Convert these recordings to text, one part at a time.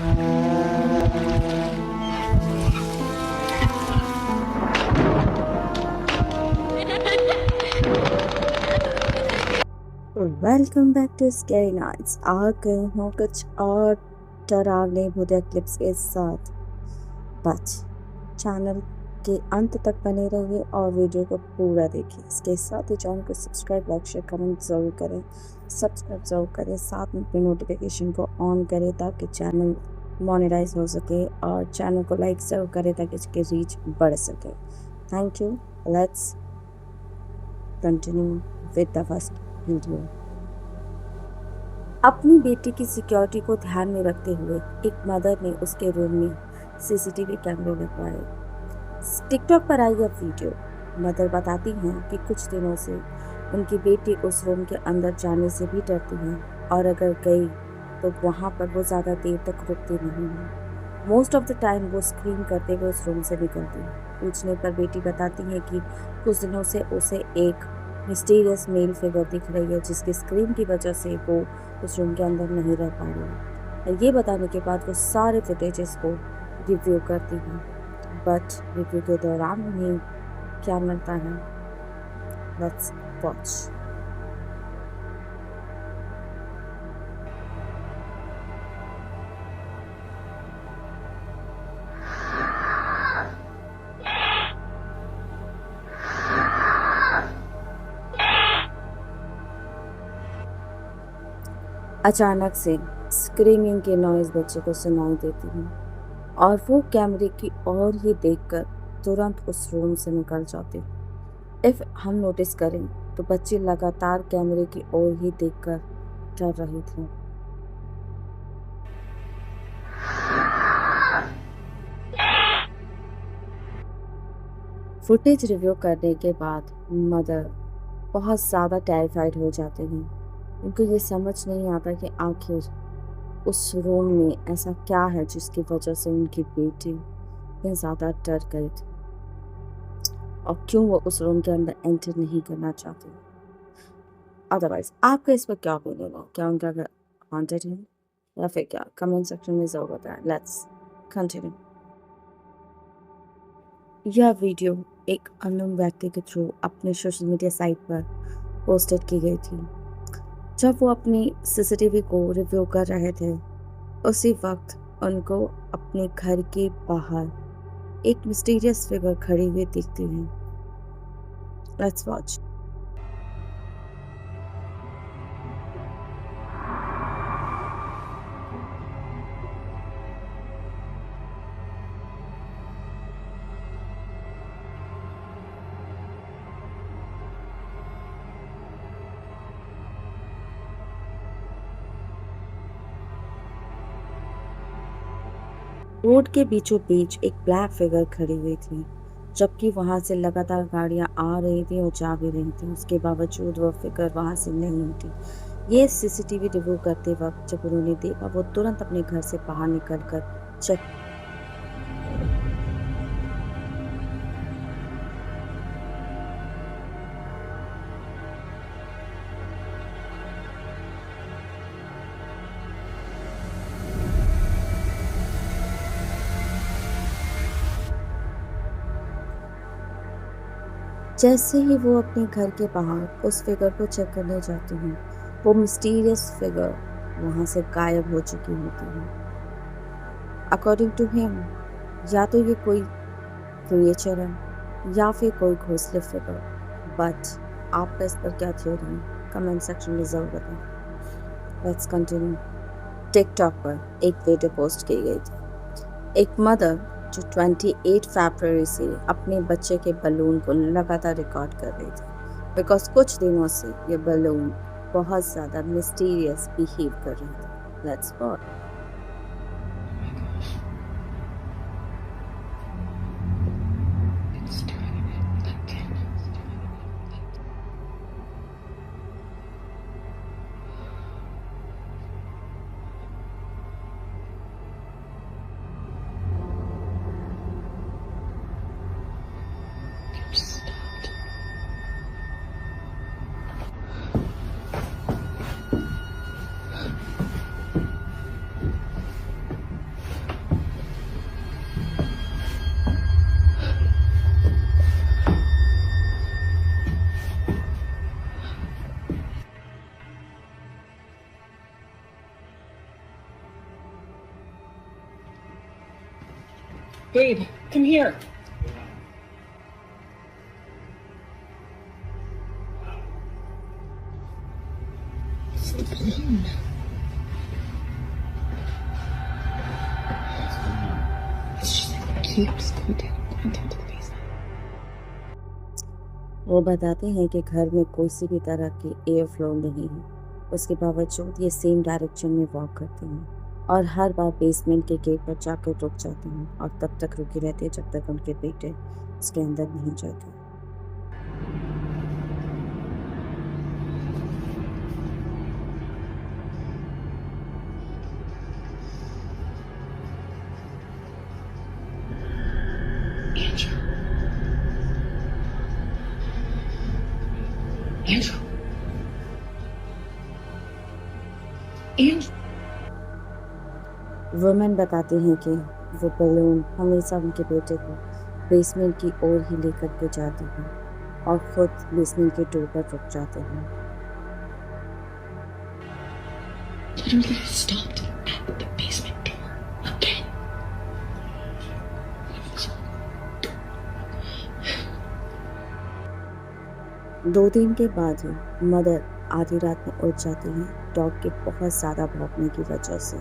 Welcome back to scary nights. आ गए हूँ कुछ और डरावने भूतिया क्लिप्स के साथ। बस चैनल के अंत तक बने रहिए और वीडियो को पूरा देखिए। इसके साथ ही चैनल को सब्सक्राइब, लाइक, शेयर, कमेंट ज़रूर करें। सब्सक्राइब ज़रूर करें, साथ में अपनी नोटिफिकेशन को ऑन करें ताकि चैनल मोनेटाइज हो सके, और चैनल को लाइक ज़रूर करें ताकि इसकी रीच बढ़ सके। Thank you. Let's continue with the first video. अपनी बेटी की सिक्योरिटी को ध्यान में रखते हुए एक मदर ने उसके रूम में सीसीटीवी कैमरे लगवाए। टिकटॉक पर आई यह वीडियो। मदर बताती हैं कि कुछ दिनों से उनकी बेटी उस रूम के अंदर जाने से भी डरती है, और अगर गई तो वहाँ पर वो ज़्यादा देर तक रुकती नहीं है। मोस्ट ऑफ द टाइम वो स्क्रीम करते हुए उस रूम से निकलती है। पूछने पर बेटी बताती है कि कुछ दिनों से उसे एक मिस्टीरियस मेल फिगर दिख रही है, जिसकी स्क्रीन की वजह से वो उस रूम के अंदर नहीं रह पा रही है। ये बताने के बाद वो सारे फुटेजेस को रिव्यू करती है, बट रिव्यू के दौरान उन्हें क्या मिलता है, लेट्स वॉच। अचानक से स्क्रीमिंग की नॉइज बच्चे को सुनाई देती है, और वो कैमरे की ओर ही देखकर तुरंत उस रूम से निकल जाती है। इफ हम नोटिस करें तो बच्ची लगातार कैमरे की ओर ही देखकर डर रही थी। फुटेज रिव्यू करने के बाद मदर बहुत ज़्यादा टेरिफाइड हो जाते हैं। उनको ये समझ नहीं आता कि आखिर उस रूम में ऐसा क्या है जिसकी वजह से उनकी बेटी इतनी ज़्यादा डर गई थी, और क्यों वो उस रूम के अंदर एंटर नहीं करना चाहती। अदरवाइज आपका इस पर क्या ओपिनियन है? क्या उनका घर हॉन्टेड है या फिर क्या? कमेंट सेक्शन में ज़रूर बताएं। Let's continue. यह वीडियो एक अननोन व्यक्ति के थ्रू अपने सोशल मीडिया साइट पर पोस्टेड की गई थी। जब वो अपनी सीसीटीवी को रिव्यू कर रहे थे, उसी वक्त उनको अपने घर के बाहर एक मिस्टीरियस फिगर खड़ी हुई दिखती है। Let's watch. रोड के बीचों बीच एक ब्लैक फिगर खड़ी हुई थी, जबकि वहां से लगातार गाड़ियां आ रही थी और जा भी रही थी। उसके बावजूद वो फिगर वहां से नहीं उठी। ये सीसीटीवी रिव्यू करते वक्त जब उन्होंने देखा, वो तुरंत अपने घर से बाहर निकलकर चेक। जैसे ही वो अपने घर के बाहर उस फिगर को चेक करने जाती हैं, वो मिस्टीरियस फिगर वहां से गायब हो चुकी होती है। अकॉर्डिंग टू हिम, या तो ये कोई क्रिएचर है या फिर कोई घोंसले फिगर। बट आपका इस पर क्या थ्योरी है? कमेंट सेक्शन में जरूर बताएं। Let's continue. टिकटॉक पर एक वीडियो पोस्ट की गई थी। एक मदर जो 28 फरवरी से अपने बच्चे के बलून को लगातार रिकॉर्ड कर रही थी, बिकॉज कुछ दिनों से ये बलून बहुत ज़्यादा मिस्टीरियस बिहेव कर रही थी। Let's watch. Babe, come here. It's the balloon. It's just keeps going down to the basement. वो बताते हैं कि घर में कोई सी भी तरह की एयर फ्लो नहीं है। उसके बावजूद ये सेम डायरेक्शन में वॉक करते हैं और हर बार बेसमेंट के गेट पर जाकर रुक जाते हैं और तब तक रुके रहते हैं जब तक उनके बेटे उसके अंदर नहीं जाते। Andrew. Andrew. Andrew. वुमेन बताते हैं कि वो बलून हमेशा उनके बेटे को बेसमेंट की ओर ही लेकर के जाते हैं और खुद बेसमेंट के डोर पर रुक जाते हैं। Literally stopped at the basement door again. 2 दिन के बाद ही मदर आधी रात में उठ जाती हैं डॉग के बहुत ज़्यादा भौंकने की वजह से।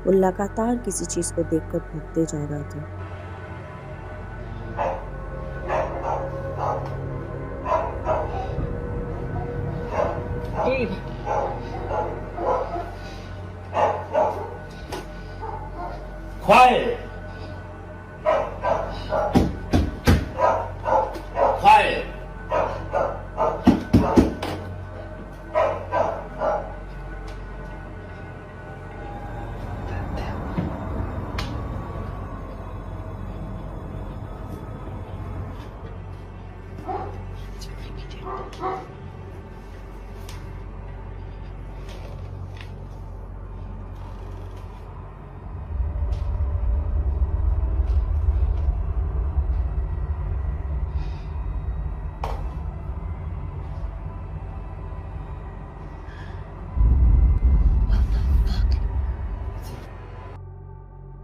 वो लगातार किसी चीज़ को देखकर भौंकते जा रहा था। Babe. Quiet! Quiet!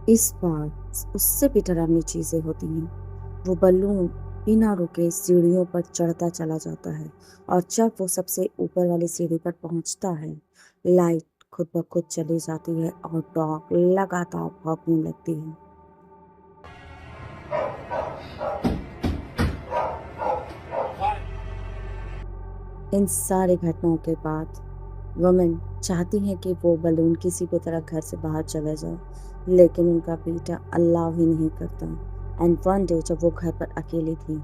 इस बार उससे भी डरावनी चीज़ें होती हैं। वो बलून बिना रुके सीढ़ियों पर चढ़ता चला जाता है और जब वो सबसे ऊपर वाली सीढ़ी पर पहुंचता है, लाइट खुद ब खुद चली जाती है और डॉग लगातार भौंकने लगती है। इन सारी घटनाओं के बाद वुमेन चाहती हैं कि वो बलून किसी भी तरह घर से बाहर चला जाए, लेकिन उनका बेटा अलाउ ही नहीं करता। एंड वन डे जब वो घर पर अकेली थी,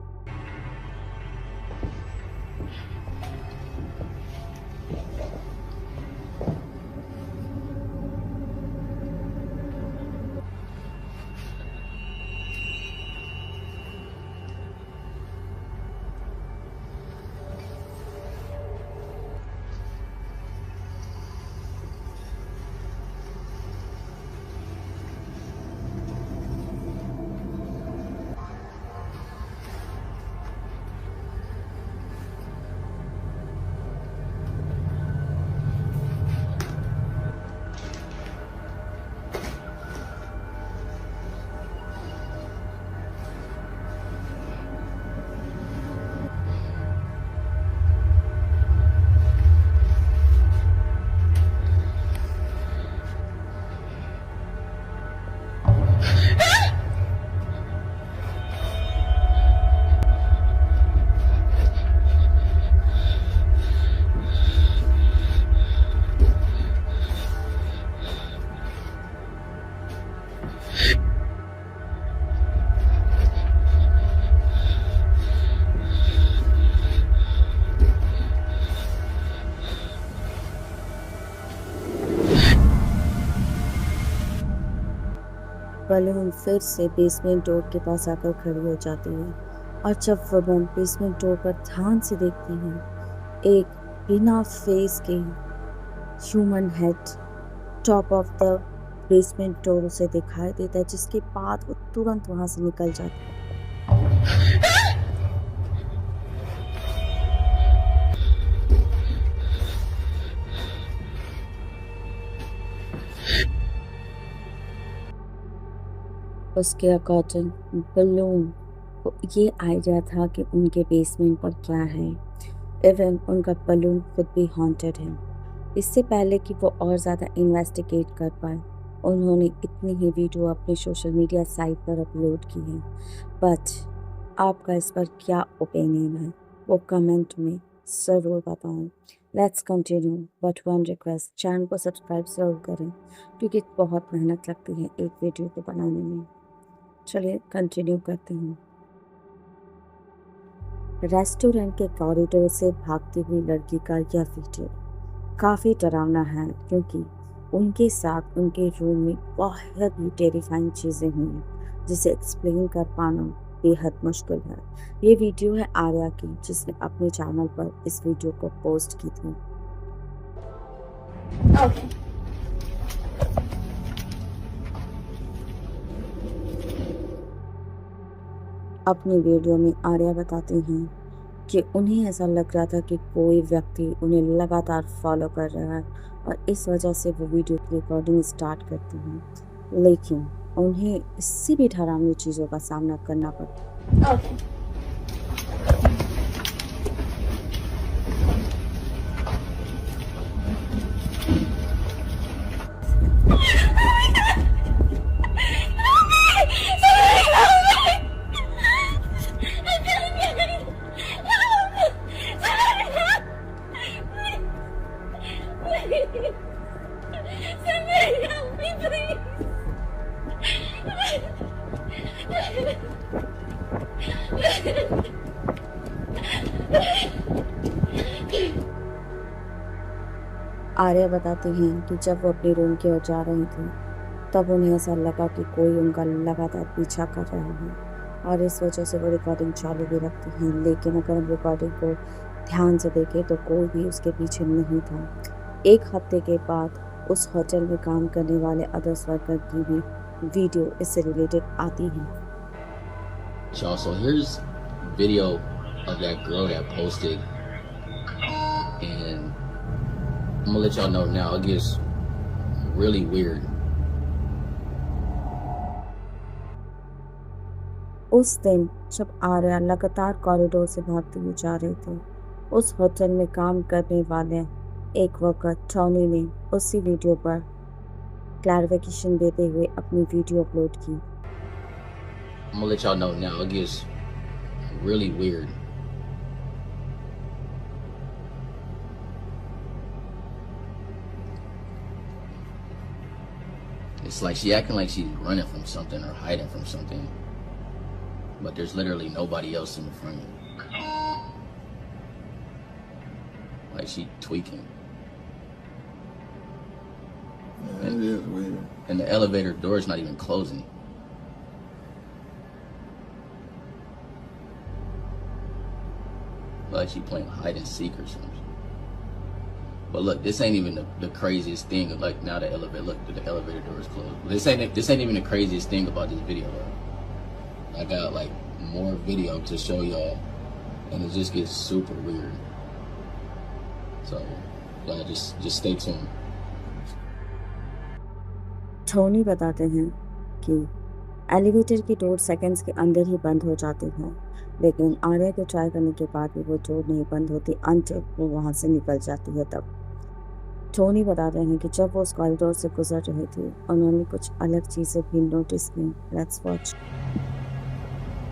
बलून फिर से बेसमेंट डोर के पास आकर खड़ी हो जाती है और जब वुमन बेसमेंट डोर पर ध्यान से देखती है, एक बिना फेस के human head top of the basement door उसे दिखाई देता है, जिसके बाद वो तुरंत वहां से निकल जाती है। उसके अकॉर्डिंग बलून को ये आइडिया था कि उनके बेसमेंट पर क्या है। इवन उनका बलून खुद भी हॉन्टेड है। इससे पहले कि वो और ज़्यादा इन्वेस्टिगेट कर पाए, उन्होंने इतनी ही वीडियो अपने सोशल मीडिया साइट पर अपलोड की है। बट आपका इस पर क्या ओपिनियन है, वो कमेंट में ज़रूर बताएं। Let's continue, but one request, channel को सब्सक्राइब ज़रूर करें क्योंकि बहुत मेहनत लगती है एक वीडियो को बनाने में। चलिए कंटिन्यू करते हैं। रेस्टोरेंट के कॉरिडोर से भागती हुई लड़की का यह वीडियो काफ़ी डरावना है क्योंकि उनके साथ उनके रूम में बहुत ही टेरिफाइंग चीज़ें हुई जिसे एक्सप्लेन कर पाना बेहद मुश्किल है। ये वीडियो है आर्या की, जिसने अपने चैनल पर इस वीडियो को पोस्ट की थी। Okay. अपनी वीडियो में आर्या बताती हैं कि उन्हें ऐसा लग रहा था कि कोई व्यक्ति उन्हें लगातार फॉलो कर रहा है और इस वजह से वो वीडियो की रिकॉर्डिंग स्टार्ट करती हैं, लेकिन उन्हें इससे भी डरावनी चीज़ों का सामना करना पड़ता। Okay. Somebody help me, please. Arya बताती हैं कि जब वो अपने रूम की ओर जा रही थी तब उन्हें ऐसा लगा कि कोई उनका लगातार पीछा कर रहा है और इस वजह से वो रिकॉर्डिंग चालू भी रखती हैं। लेकिन अगर हम रिकॉर्डिंग को ध्यान से देखें तो कोई भी उसके पीछे नहीं था। एक हफ्ते के बाद उस होटल में काम करने वाले अदर्स वर्कर की भी वीडियो इससे रिलेटेड आती है। So here's video of that girl that posted, and I'm gonna let y'all know now. It gets really weird. उस दिन जब आर्या लगातार कॉरिडोर से भागते हुए जा रहे थे, उस होटल में काम करने वाले एक वर्कर टॉनी ने उसी वीडियो पर क्लैरिफिकेशन देते हुए अपनी वीडियो अपलोड की। I'm gonna let y'all know now. It gets really weird. It's like she acting like she's running from something or hiding from something, but there's literally nobody else in the frame. Like she tweaking. Yeah, it is weird. And the elevator door is not even closing. Like she playing hide and seek or something. But look, this ain't even the craziest thing. Like now the elevator door is closed. This ain't even the craziest thing about this video though. I got like more video to show y'all, and it just gets super weird. So y'all just stay tuned. Tony बताते हैं कि elevator की door seconds के अंदर ही बंद हो जाती है, लेकिन आर्या के ट्राई करने के बाद भी वो डोर नहीं बंद होती अंटिल वो वहाँ से निकल जाती है। तब टोनी बताते हैं कि जब वो उस कॉरिडोर से गुजर रहे थे उन्होंने कुछ अलग चीज़ें भी नोटिस की। Let's watch.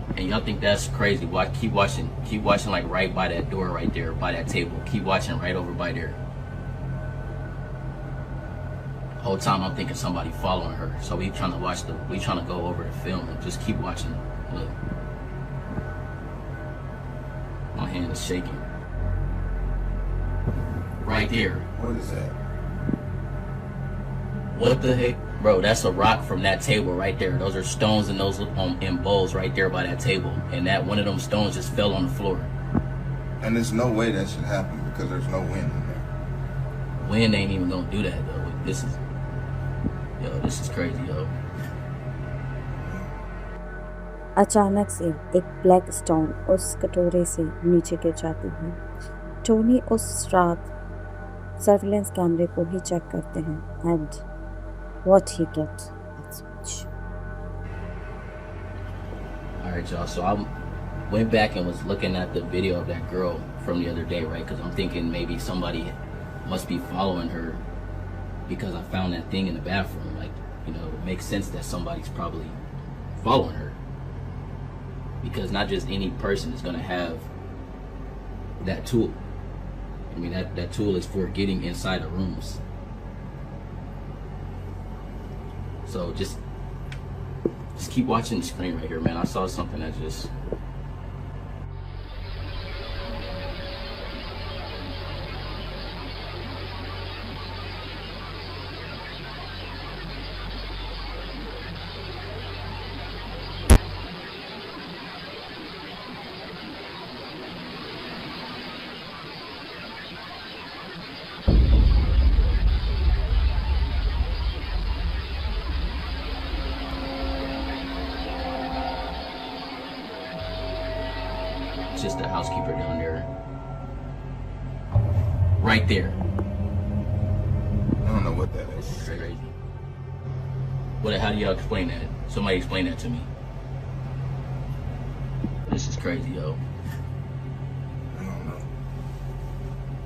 And y'all think that's crazy? Keep watching like right by that door right there, by that table. Keep watching right over by there. Whole time I'm thinking somebody following her. So we trying to go over the film and just keep watching. Look. My hand is shaking. Right there. What is that? What the heck? Bro, that's a rock from that table right there. Those are stones and those in bowls right there by that table. And that one of them stones just fell on the floor. And there's no way that should happen because there's no wind in there. Wind ain't even gonna do that though. This is crazy, yo. अचानक से एक black stone उस कटोरे से नीचे गिर जाती है। टोनी उस रात सर्विलेंस कैमरे को भी चेक करते हैं and what he get. Alright, y'all, so I went back and was looking at the video of that girl from the other day, right? Because I'm thinking maybe somebody must be following her because I found that thing in the bathroom. Like, you know, it makes sense that somebody's probably following her. Because not just any person is going to have that tool. I mean, that tool is for getting inside of rooms. So just keep watching the screen right here, man. I saw something that just... It's just the housekeeper down there. Right there. I don't know what that is. This is crazy. How do y'all explain that? Somebody explain that to me. This is crazy, yo. I don't know.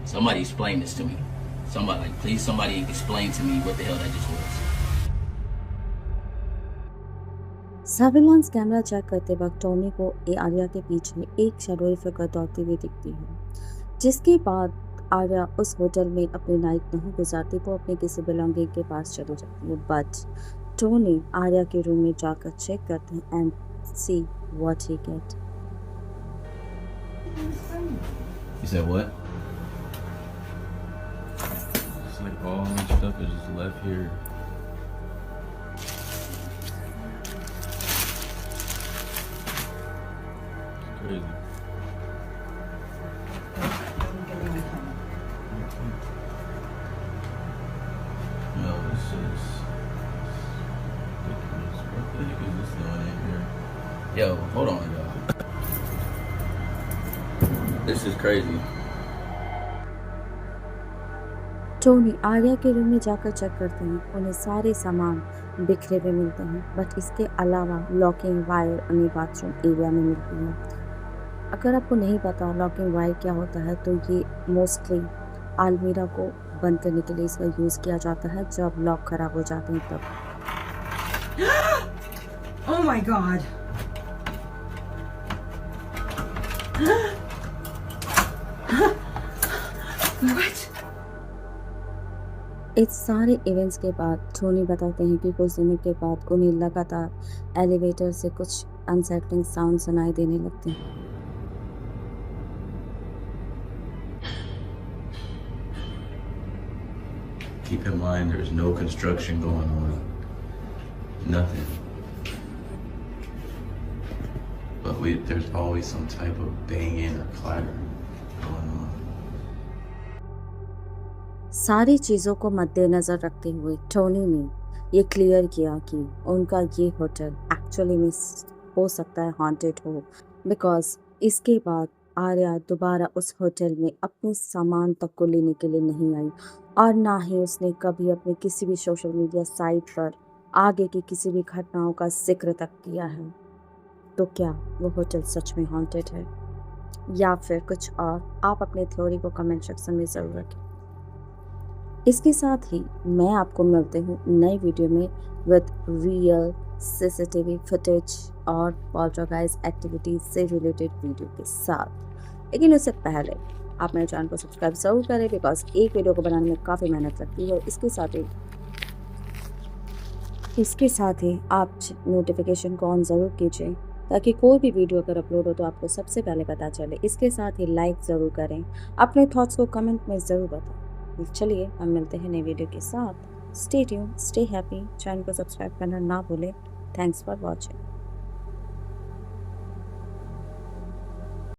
Somebody explain this to me. Somebody, like, please, somebody explain to me what the hell that just was. Surveillance camera check करते वक्त Tony को आर्या के पीछे एक shadowy figure दौड़ती हुई दिखती है, जिसके बाद आर्या उस होटल में अपनी नाइट नहीं गुजारती, वो अपने किसी बिलोंगिंग के पास चली जाती है। बट टोनी आर्या के रूम में जाकर चेक करते हैं and see what he get. You said what? It's like all my stuff is just left here. It's crazy. No, this is ridiculous. What the heck is this doing in here? Yo, hold on, y'all. This is crazy. Tony Arya के room में जाकर check करते हैं, उन्हें सारे सामान बिखरे हुए मिलते हैं, बट इसके अलावा लॉकिंग वायर उन्हें बाथरूम एरिया में मिलती है। अगर आपको नहीं पता लॉकिंग वायर क्या होता है, तो ये मोस्टली अलमीरा को बंद करने के लिए इसका यूज़ किया जाता है जब लॉक खराब हो जाते हैं तब। Oh my god. What? इस सारे इवेंट्स के बाद टोनी बताते हैं कि कुछ दिनों के बाद उन्हें लगातार एलिवेटर से कुछ अनसेटलिंग साउंड सुनाई देने लगते हैं। Keep in mind, there's no construction going on. Nothing. But there's always some type of banging or clattering going on. सारी चीज़ों को मद्देनज़र रखते हुए टोनी ने ये क्लियर किया कि उनका ये होटल एक्चुअली में हो सकता है हॉन्टेड हो, बिकॉज इसके बाद आर्या दोबारा उस होटल में अपने सामान तक को लेने के लिए नहीं आई और ना ही उसने कभी अपने किसी भी सोशल मीडिया साइट पर आगे की किसी भी घटनाओं का जिक्र तक किया है। तो क्या वो होटल सच में हॉन्टेड है या फिर कुछ और? आप अपने थ्योरी को कमेंट सेक्शन में ज़रूर रखें। इसके साथ ही मैं आपको मिलते हूँ नई वीडियो में विद रियल सीसीटीवी फुटेज और पॉल्टरगाइस्ट एक्टिविटीज से रिलेटेड वीडियो के साथ। लेकिन उससे पहले आप मेरे चैनल को सब्सक्राइब ज़रूर करें, बिकॉज एक वीडियो को बनाने में काफ़ी मेहनत लगती है। इसके साथ ही आप नोटिफिकेशन को ऑन ज़रूर कीजिए ताकि कोई भी वीडियो अगर अपलोड हो तो आपको सबसे पहले पता चले। इसके साथ ही लाइक ज़रूर करें, अपने थॉट्स को कमेंट में ज़रूर बताएं। चलिए हम मिलते हैं नई वीडियो के साथ। Stay tuned, stay happy, channel को सब्सक्राइब करना ना भूलें। Thanks for watching.